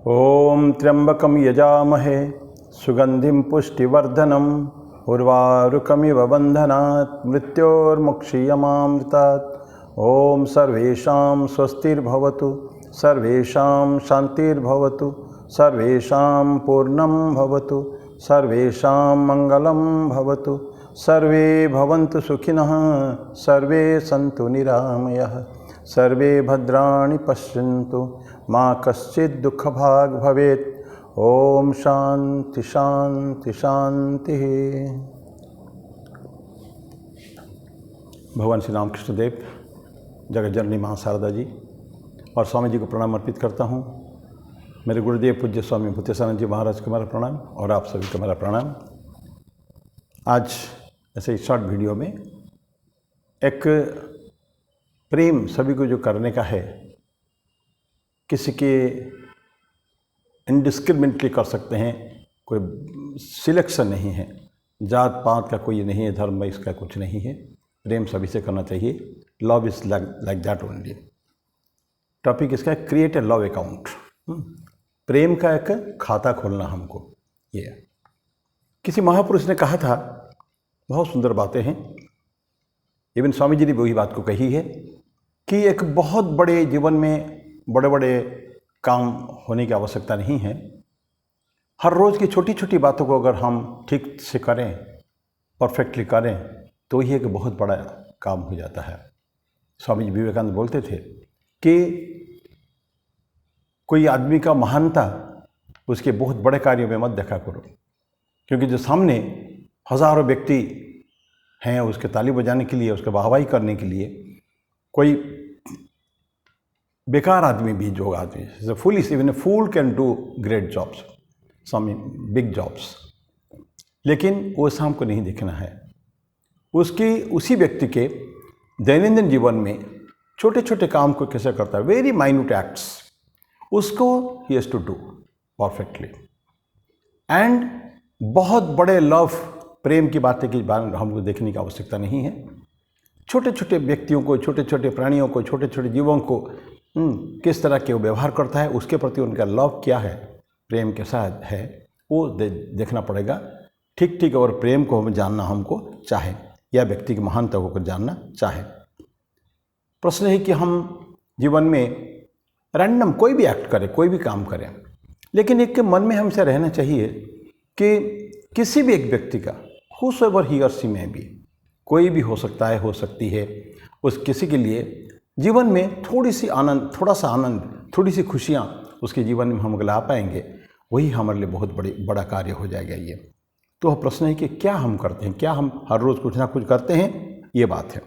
ओम त्र्यंबकं यजामहे सुगंधिं पुष्टिवर्धनम् उर्वारुकमिव बन्धनात् मृत्योर्मुक्षीयमामृतात्। ओम सर्वेषां स्वस्तिर्भवतु, सर्वेषां शान्तिर्भवतु, सर्वेषां पूर्णं भवतु, सर्वेषां मंगलं भवतु, सर्वे भवन्तु सुखिनः, सर्वे सन्तु निरामयः, सर्वे भद्राणि पश्यन्तु, मा कश्चित् दुःखभाग् भवेत्। ओम शांति शांति शांति। भगवान श्री राम कृष्णदेव, जगत जननी माँ शारदा जी और स्वामी जी को प्रणाम अर्पित करता हूँ। मेरे गुरुदेव पूज्य स्वामी भूतेशानंद जी महाराज को मेरा प्रणाम और आप सभी को मेरा प्रणाम। आज ऐसे शॉर्ट वीडियो में एक प्रेम सभी को जो करने का है, किसी के इंडिस्क्रिमिनेटली कर सकते हैं, कोई सिलेक्शन नहीं है, जात पात का कोई नहीं है, धर्म इसका कुछ नहीं है, प्रेम सभी से करना चाहिए। Love is like that only. Topic इसका है क्रिएट ए लव अकाउंट। प्रेम का एक खाता खोलना हमको। ये किसी महापुरुष ने कहा था, बहुत सुंदर बातें हैं, इवन स्वामी जी ने वही बात को कही है कि एक बहुत बड़े जीवन में बड़े बड़े काम होने की आवश्यकता नहीं है। हर रोज़ की छोटी छोटी बातों को अगर हम ठीक से करें, परफेक्टली करें, तो ये एक बहुत बड़ा काम हो जाता है। स्वामी जी विवेकानंद बोलते थे कि कोई आदमी का महानता उसके बहुत बड़े कार्यों में मत देखा करो, क्योंकि जो सामने हज़ारों व्यक्ति हैं उसके ताली बजाने के लिए, उसके वाहवाही करने के लिए, कोई बेकार आदमी भी, जो आदमी foolish, even a fool can do great jobs, some big jobs, लेकिन वो शाम को नहीं देखना है। उसी व्यक्ति के दैनंदिन जीवन में छोटे छोटे काम को कैसे करता है, वेरी माइन्यूट एक्ट्स, उसको ही has to do perfectly. And बहुत बड़े लव प्रेम की बातें की बात हमको देखने की आवश्यकता नहीं है। छोटे छोटे व्यक्तियों को, छोटे छोटे प्राणियों को, छोटे छोटे जीवों को किस तरह के वो व्यवहार करता है, उसके प्रति उनका लव क्या है, प्रेम के साथ है, वो देखना पड़ेगा। ठीक ठीक और प्रेम को हम जानना हमको चाहे, या व्यक्ति की महानता को जानना चाहे। प्रश्न है कि हम जीवन में रैंडम कोई भी एक्ट करें, कोई भी काम करें, लेकिन एक मन में हमसे रहना चाहिए कि किसी भी एक व्यक्ति का, whosoever he or she may be, कोई भी हो सकता है, हो सकती है, उस किसी के लिए जीवन में थोड़ा सा आनंद, थोड़ी सी खुशियाँ उसके जीवन में हम ला पाएंगे, वही हमारे लिए बहुत बड़ा कार्य हो जाएगा। ये तो प्रश्न है कि क्या हम करते हैं, क्या हम हर रोज़ कुछ ना कुछ करते हैं, ये बात है।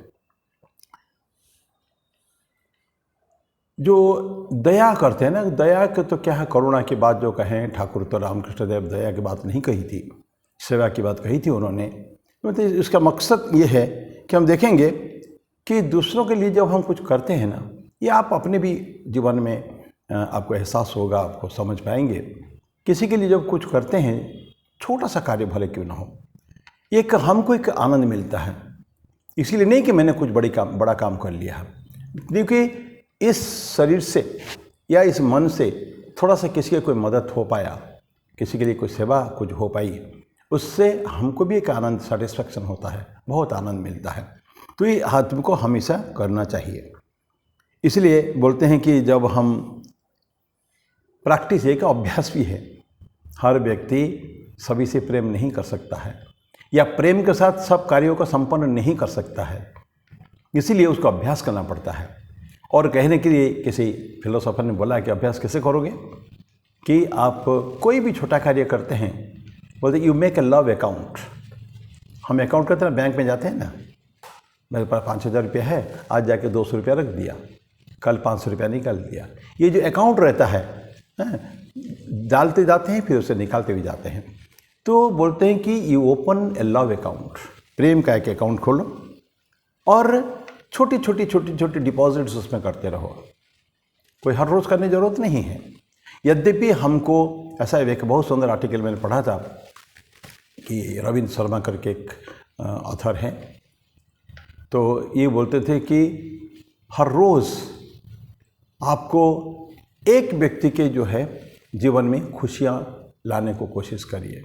जो दया करते हैं ना, दया के तो क्या है, करुणा की बात जो कहें, ठाकुर तो रामकृष्ण देव दया की बात नहीं कही थी, सेवा की बात कही थी उन्होंने। मतलब इसका मकसद ये है कि हम देखेंगे कि दूसरों के लिए जब हम कुछ करते हैं ना, ये आप अपने भी जीवन में आपको एहसास होगा, आपको समझ पाएंगे। किसी के लिए जब कुछ करते हैं, छोटा सा कार्य भले क्यों ना हो, एक हमको एक आनंद मिलता है। इसीलिए नहीं कि मैंने कुछ बड़ा काम कर लिया है, क्योंकि इस शरीर से या इस मन से थोड़ा सा किसी की कोई मदद हो पाया, किसी के लिए कोई सेवा कुछ हो पाई, उससे हमको भी एक आनंद, सेटिस्फैक्शन होता है, बहुत आनंद मिलता है। तो ये आत्म को हमेशा करना चाहिए। इसलिए बोलते हैं कि जब हम प्रैक्टिस, एक अभ्यास भी है, हर व्यक्ति सभी से प्रेम नहीं कर सकता है, या प्रेम के साथ सब कार्यों को संपन्न नहीं कर सकता है, इसीलिए उसको अभ्यास करना पड़ता है। और कहने के लिए किसी फिलोसोफर ने बोला कि अभ्यास कैसे करोगे, कि आप कोई भी छोटा कार्य करते हैं, बोलते you make a love account. हम अकाउंट करते हैं, बैंक में जाते हैं ना, मेरे पास 5,000 रुपया है, आज जाके 200 रुपया रख दिया, कल 500 रुपया निकाल दिया। ये जो अकाउंट रहता है, डालते जाते हैं, फिर उसे निकालते भी जाते हैं। तो बोलते हैं कि you open a love account, प्रेम का एक अकाउंट खोलो और छोटी छोटी डिपॉजिट्स उसमें करते रहो। कोई हर रोज़ करने की ज़रूरत नहीं है। यद्यपि हमको ऐसा एक बहुत सुंदर आर्टिकल मैंने पढ़ा था कि रविंद्र शर्मा करके एक ऑथर हैं, तो ये बोलते थे कि हर रोज़ आपको एक व्यक्ति के जो है जीवन में खुशियाँ लाने को कोशिश करिए।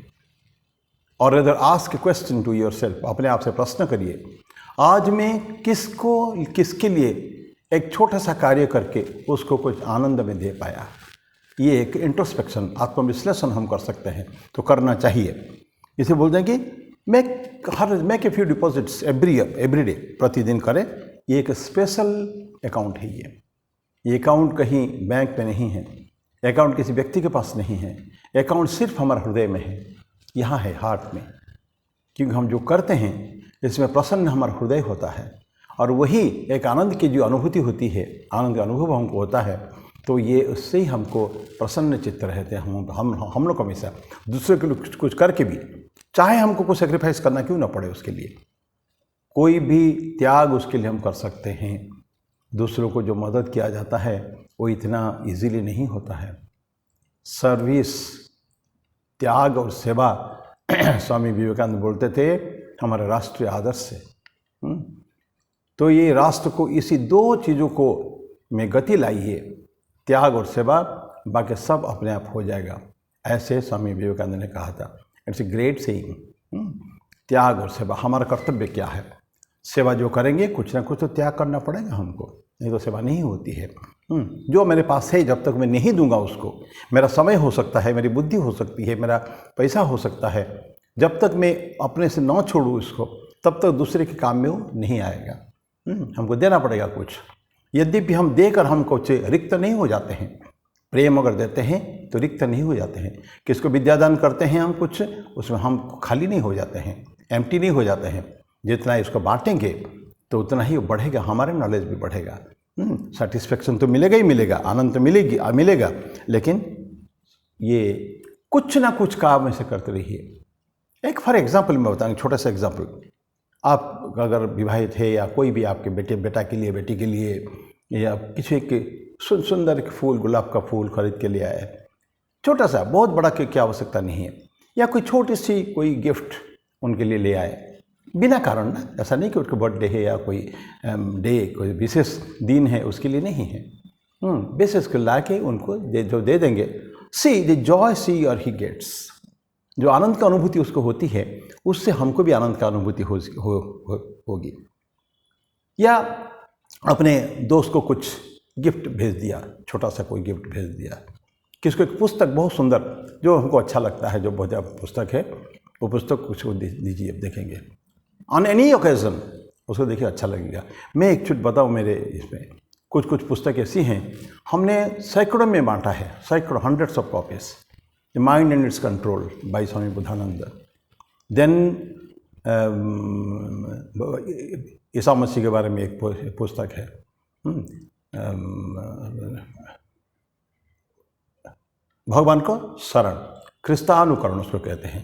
और other ask question to yourself, अपने आप से प्रश्न करिए, आज मैं किसके लिए एक छोटा सा कार्य करके उसको कुछ आनंद में दे पाया। ये एक इंट्रोस्पेक्शन, आत्मविश्लेषण हम कर सकते हैं, तो करना चाहिए। इसे बोलते हैं कि make a few deposits every day, प्रतिदिन करें। ये एक स्पेशल अकाउंट है। ये अकाउंट कहीं बैंक में नहीं है, अकाउंट किसी व्यक्ति के पास नहीं है, अकाउंट सिर्फ हमारे हृदय में है, यहाँ है, हार्ट में। क्योंकि हम जो करते हैं इसमें प्रसन्न हमारा हृदय होता है, और वही एक आनंद की जो अनुभूति होती है, आनंद का अनुभव हमको होता है, तो ये उससे ही हमको प्रसन्न चित्त रहते हैं। हम लोग हमेशा दूसरे के लिए कुछ करके भी, चाहे हमको कुछ सेक्रीफाइस करना क्यों ना पड़े, उसके लिए कोई भी त्याग उसके लिए हम कर सकते हैं। दूसरों को जो मदद किया जाता है वो इतना इजीली नहीं होता है। सर्विस, त्याग और सेवा स्वामी विवेकानंद बोलते थे हमारे राष्ट्रीय आदर्श से। तो ये राष्ट्र को इसी दो चीज़ों को में गति लाइए, त्याग और सेवा, बाकी सब अपने आप हो जाएगा, ऐसे स्वामी विवेकानंद ने कहा था। It's a great saying. त्याग और सेवा, हमारा कर्तव्य क्या है? सेवा जो करेंगे कुछ ना कुछ तो त्याग करना पड़ेगा हमको, नहीं तो सेवा नहीं होती है। जो मेरे पास है जब तक मैं नहीं दूंगा उसको, मेरा समय हो सकता है, मेरी बुद्धि हो सकती है, मेरा पैसा हो सकता है, जब तक मैं अपने से ना छोड़ूँ इसको, तब तक दूसरे के काम में वो नहीं आएगा। हमको देना पड़ेगा कुछ। यद्यपि हम देकर हम कुछ रिक्त नहीं हो जाते हैं, प्रेम अगर देते हैं तो रिक्त नहीं हो जाते हैं। किसको विद्यादान करते हैं हम कुछ, उसमें हम खाली नहीं हो जाते हैं, एम्प्टी नहीं हो जाते हैं। जितना इसको बांटेंगे तो उतना ही बढ़ेगा, हमारा नॉलेज भी बढ़ेगा। सेटिस्फेक्शन तो मिलेगा ही मिलेगा, आनंद तो मिलेगा, लेकिन ये कुछ ना कुछ काम ऐसे करते रहिए। एक फॉर एग्जाम्पल मैं बताऊँगा, छोटा सा एग्जाम्पल। आप अगर विवाहित है या कोई भी आपके बेटा के लिए, बेटी के लिए, या किसी के सुंदर फूल, गुलाब का फूल खरीद के लिए आए, छोटा सा, बहुत बड़ा की आवश्यकता नहीं है, या कोई छोटी सी कोई गिफ्ट उनके लिए ले आए बिना कारण ना, ऐसा नहीं कि उनका बर्थडे है या कोई डे, कोई विशेष दिन है उसके लिए नहीं है, विशेष को ला के उनको जो दे देंगे। सी द जॉय सी और ही गेट्स, जो आनंद का अनुभूति उसको होती है, उससे हमको भी आनंद का अनुभूति होगी। या अपने दोस्त को कुछ गिफ्ट भेज दिया, छोटा सा कोई गिफ्ट भेज दिया, किसको एक पुस्तक बहुत सुंदर जो हमको अच्छा लगता है, जो बहुत पुस्तक है, वो पुस्तक कुछ दीजिए, देखेंगे ऑन एनी ओकेजन, उसको देखिए अच्छा लगेगा। मैं एक चीज बताऊँ, मेरे इसमें कुछ पुस्तक ऐसी हैं हमने सैकड़ों में बांटा है, सैकड़ों, hundreds of copies. The mind and its control by Swami Budhananda. Then Isa Masih के बारे में एक पुस्तक है, भगवान को शरण, ख्रिस्तानुकरण उसको कहते हैं,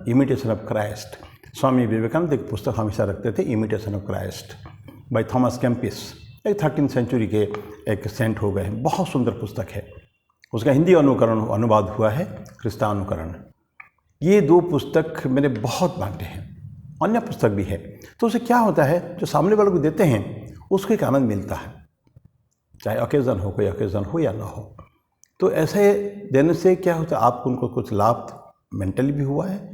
imitation of Christ. Swami Vivekananda एक पुस्तक हमेशा रखते थे, imitation of Christ by Thomas Kempis, एक 13वीं सेंचुरी के एक सेंट हो गए हैं, बहुत सुंदर पुस्तक है। उसका हिंदी अनुवाद हुआ है, ख्रिस्तानुकरण। ये दो पुस्तक मैंने बहुत बांटे हैं, अन्य पुस्तक भी है। तो उससे क्या होता है, जो सामने वाले को देते हैं उसको एक आनंद मिलता है, चाहे ओकेज़न हो, कोई ओकेज़न हो या ना हो। तो ऐसे देने से क्या होता है, आपको उनको कुछ लाभ मेंटली भी हुआ है,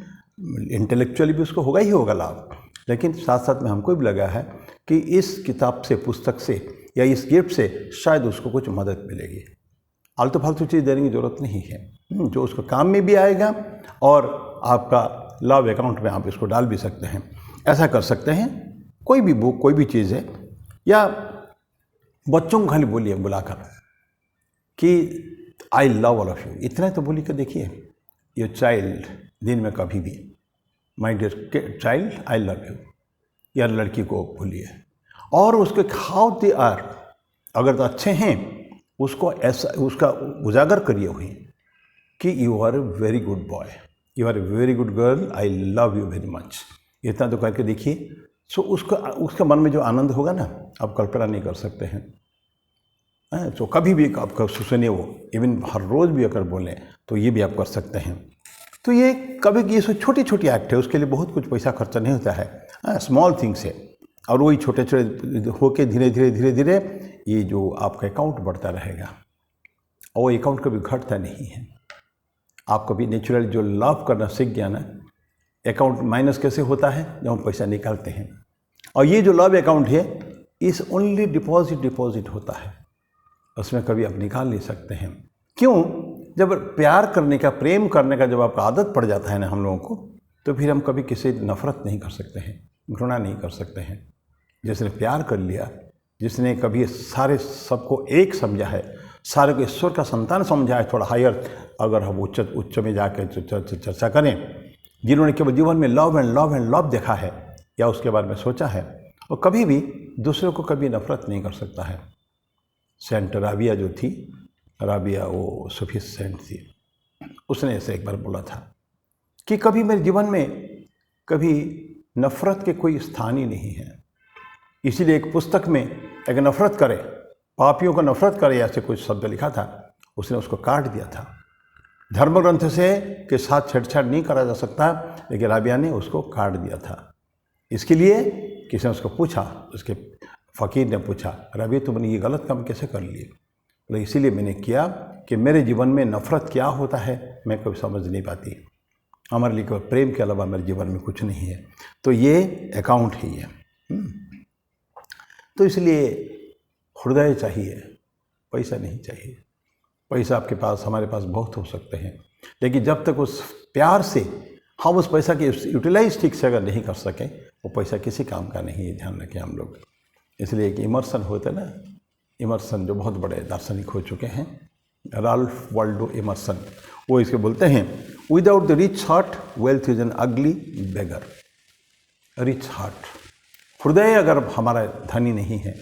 इंटेलेक्चुअली भी उसको होगा ही होगा लाभ, लेकिन साथ साथ में हमको भी लगा है कि इस किताब से, पुस्तक से या इस गिफ्ट से शायद उसको कुछ मदद मिलेगी। आलतू फालतू चीज़ देने की ज़रूरत नहीं है, जो उसको काम में भी आएगा और आपका लव अकाउंट में आप इसको डाल भी सकते हैं। ऐसा कर सकते हैं, कोई भी बुक, कोई भी चीज़ है, या बच्चों को खाली बोलिए, बुलाकर कि I love all of you, इतना तो बोली कर देखिए। योर चाइल्ड, दिन में कभी भी, my dear child I love you, या लड़की को बोलिए, और उसके हाउ दे आर, अगर तो अच्छे हैं उसको ऐसा उसका उजागर करिए हुई कि you are a very good boy, you are a very good girl, I love you very much, इतना तो करके देखिए। सो उसका मन में जो आनंद होगा ना, आप कल्पना नहीं कर सकते हैं। तो कभी भी आप सुनिए, वो इवन हर रोज़ भी अगर बोलें तो ये भी आप कर सकते हैं। तो ये कभी ये छोटी छोटी एक्ट है, उसके लिए बहुत कुछ पैसा खर्चा नहीं होता है, स्मॉल थिंग्स है, और वही छोटे छोटे होके धीरे धीरे ये जो आपका अकाउंट बढ़ता रहेगा। और वो अकाउंट कभी घटता नहीं है। आप कभी नेचुरली जो लव करना सीख गया ना, अकाउंट माइनस कैसे होता है जब हम पैसा निकालते हैं। और ये जो लव अकाउंट है इस ओनली डिपॉजिट होता है, उसमें कभी आप निकाल नहीं सकते हैं। क्यों? जब प्यार करने का, प्रेम करने का जब आपका आदत पड़ जाता है ना हम लोगों को, तो फिर हम कभी किसी नफरत नहीं कर सकते हैं, घृणा नहीं कर सकते हैं। जिसने प्यार कर लिया, जिसने कभी सारे सबको एक समझा है, सारे को ईश्वर का संतान समझा है, थोड़ा हायर अगर हम उच्च में जाकर चर्चा करें, जिन्होंने केवल जीवन में लव एंड लव देखा है या उसके बारे में सोचा है, और कभी भी दूसरे को कभी नफरत नहीं कर सकता है। सेंट राबिया जो थी, राबिया वो सूफी सेंट थी, उसने ऐसे एक बार बोला था कि कभी मेरे जीवन में कभी नफरत के कोई स्थान ही नहीं है। इसीलिए एक पुस्तक में एक नफरत करे, पापियों को नफरत करे ऐसे कुछ शब्द लिखा था, उसने उसको काट दिया था। धर्म ग्रंथ से के साथ छेड़छाड़ नहीं करा जा सकता, लेकिन राबिया ने उसको काट दिया था। इसके लिए किसी ने उसको पूछा, उसके फ़कीर ने पूछा, राबिया तुमने ये गलत काम कैसे कर लिए? बोले इसीलिए मैंने किया कि मेरे जीवन में नफ़रत क्या होता है मैं कभी समझ नहीं पाती। हमारे लिए केवल प्रेम के अलावा मेरे जीवन में कुछ नहीं है। तो ये अकाउंट ही है। तो इसलिए हृदय चाहिए, पैसा नहीं चाहिए। पैसा आपके पास, हमारे पास बहुत हो सकते हैं, लेकिन जब तक उस प्यार से हम उस पैसा की यूटिलाइज ठीक से अगर नहीं कर सकें, वो पैसा किसी काम का नहीं है, ध्यान रखें हम लोग। इसलिए एक इमर्सन होते ना, इमर्सन जो बहुत बड़े दार्शनिक हो चुके हैं, राल्फ वाल्डो इमर्सन, वो इसके बोलते हैं, without the rich heart wealth is an अगली बेगर। रिच हार्ट, हृदय अगर हमारा धनी नहीं है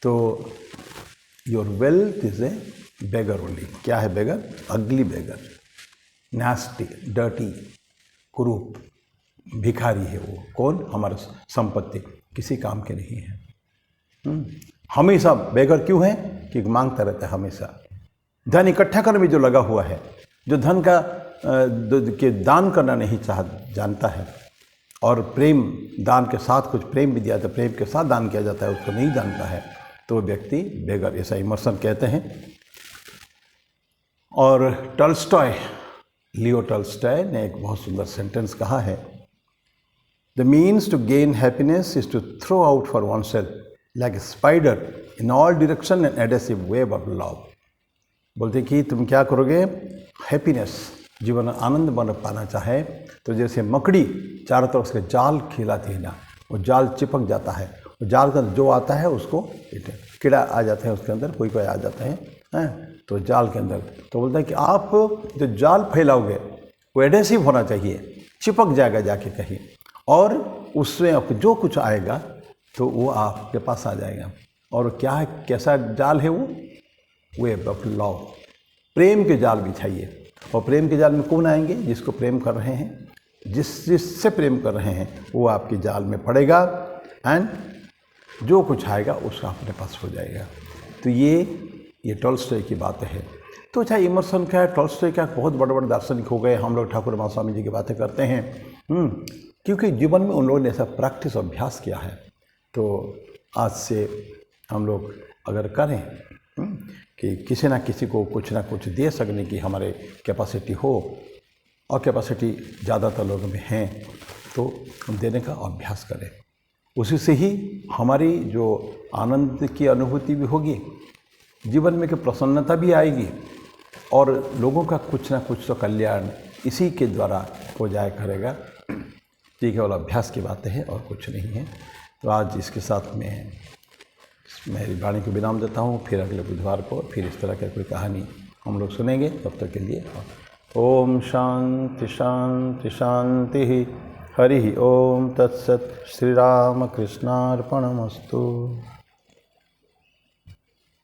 तो your wealth is a beggar only. क्या है बेगर? अगली बेगर, नास्टी, डर्टी, कुरूप, भिखारी है वो। कौन? हमारा संपत्ति किसी काम के नहीं है। हमेशा बेगर क्यों है? कि मांगता रहता है हमेशा। धन इकट्ठा करने में जो लगा हुआ है, जो धन का के दान करना नहीं जानता है, और प्रेम दान के साथ कुछ प्रेम भी दिया, तो प्रेम के साथ दान किया जाता है, उसको नहीं जानता है, तो वो व्यक्ति बेगर, ऐसा इमर्सन कहते हैं। और टॉल्स्टॉय, लियो टॉल्स्टॉय ने एक बहुत सुंदर सेंटेंस कहा है, the means to gain happiness is to throw out for oneself like a spider in all direction an adhesive web of love. बोलते कि तुम क्या करोगे? हैप्पीनेस, जीवन आनंद बन पाना चाहे तो जैसे मकड़ी चारों तरफ से जाल खिलाती है ना, वो जाल चिपक जाता है, वो जाल का जो आता है उसको कीड़ा आ जाते हैं उसके अंदर, कोई आ जाते हैं तो जाल के अंदर। तो बोलता है कि आप जो जाल फैलाओगे वो एडेसिव होना चाहिए, चिपक जाएगा जाके कहीं, और उसमें आप जो कुछ आएगा तो वो आपके पास आ जाएगा। और क्या है, कैसा जाल है वो? वेब ऑफ लव, प्रेम के जाल बिछाइए। और प्रेम के जाल में कौन आएंगे? जिसको प्रेम कर रहे हैं, जिससे प्रेम कर रहे हैं वो आपके जाल में पड़ेगा, एंड जो कुछ आएगा उसका अपने पास हो जाएगा। तो ये टॉल्स्टॉय की बात है। तो अच्छा, इमर्सन क्या है, टॉल्स्टॉय क्या, बहुत बड़े बड़े दार्शनिक हो गए। हम लोग ठाकुर महास्वामी जी की बातें करते हैं क्योंकि जीवन में उन लोगों ने ऐसा प्रैक्टिस अभ्यास किया है। तो आज से हम लोग अगर करें कि किसी ना किसी को कुछ ना कुछ दे सकने की हमारे कैपेसिटी हो, और कैपेसिटी ज़्यादातर लोगों में है, तो हम देने का अभ्यास करें। उसी से ही हमारी जो आनंद की अनुभूति भी होगी, जीवन में की प्रसन्नता भी आएगी, और लोगों का कुछ ना कुछ तो कल्याण इसी के द्वारा हो जाया करेगा। ठीक है, केवल अभ्यास की बातें हैं और कुछ नहीं है। तो आज इसके साथ में मेरी वाणी को विराम देता हूँ। फिर अगले बुधवार को फिर इस तरह की कोई कहानी हम लोग सुनेंगे। तब तक के लिए ओम शांति शांति शांति। हरि ओम तत्सत। श्री राम कृष्णार्पणमस्तु।